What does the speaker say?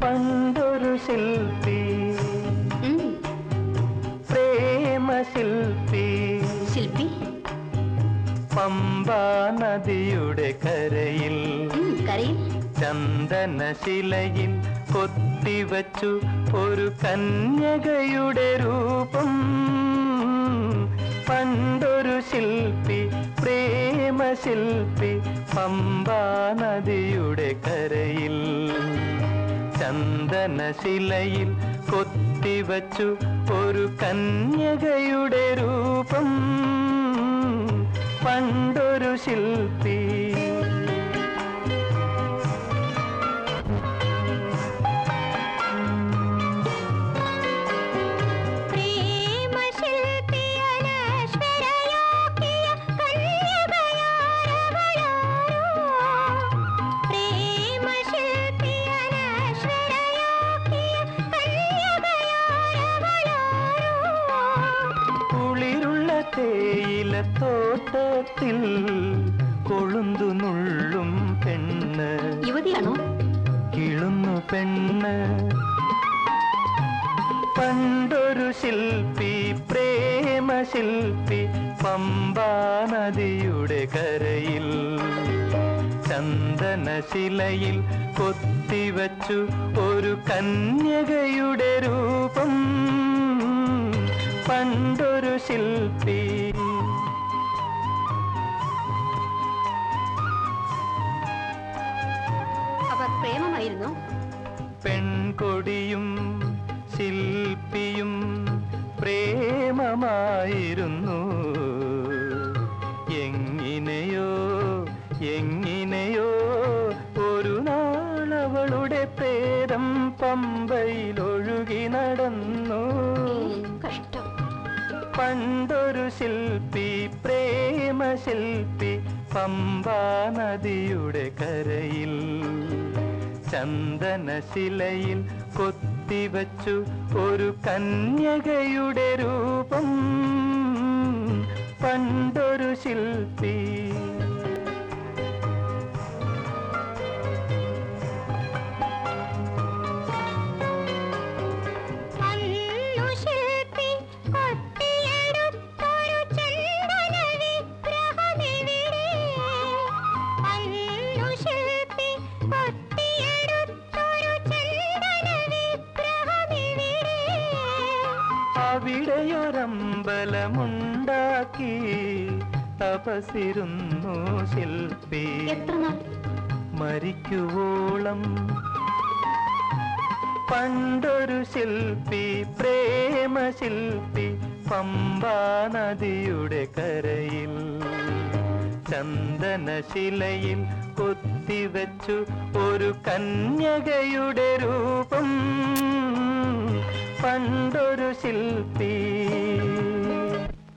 പണ്ടൊരു ശില്പി, പ്രേമശില്പി, ശില്പി പമ്പാ നദിയുടെ കരയിൽ ചന്ദനശിലയിൽ കൊത്തിവച്ചു ഒരു കന്യകയുടെ രൂപം. പണ്ടൊരു ശില്പി, പ്രേമശില്പി, പമ്പാ നദിയുടെ കരയിൽ ചന്ദനശിലയിൽ കൊത്തിവച്ചു ഒരു കന്യകയുടെ രൂപം. പണ്ടൊരു ശില്പി. തോട്ടത്തിൽ കൊളുന്തു നുള്ളും പെണ്ണ്, യുവതിയാണോ? കിളുന്നു പെണ്ണ്. പണ്ടൊരു ശില്പി, പ്രേമശില്പി, പമ്പാ നദിയുടെ കരയിൽ ചന്ദനശിലയിൽ കൊത്തിവച്ചു ഒരു കന്യകയുടെ രൂപം. പണ്ടൊരു ശില്പി. അവർ പ്രേമമായിരുന്നു. പെൺകൊടിയും ശില്പിയും പ്രേമമായിരുന്നു. എങ്ങിനെയോ ഒരു നാളവളുടെ പ്രേതം പമ്പയിൽ ഒഴുകി നടന്നു. കഷ്ടം. പണ്ടൊരു ശില്പി, പ്രേമശില്പി, പമ്പാ നദിയുടെ കരയിൽ ചന്ദനശിലയിൽ കൊത്തിവച്ചു ഒരു കന്യകയുടെ രൂപം. പണ്ടൊരു ശില്പി. അവിടെയൊരമ്പലമുണ്ടാക്കി തപസിരുന്നു ശില്പി മരിക്കുവോളം. പണ്ടൊരു ശില്പി, പ്രേമശില്പി, പമ്പാ നദിയുടെ കരയിൽ ചന്ദനശിലയിൽ കൊത്തിവച്ചു ഒരു കന്യകയുടെ രൂപം. പണ്ടൊരു ശില്പി.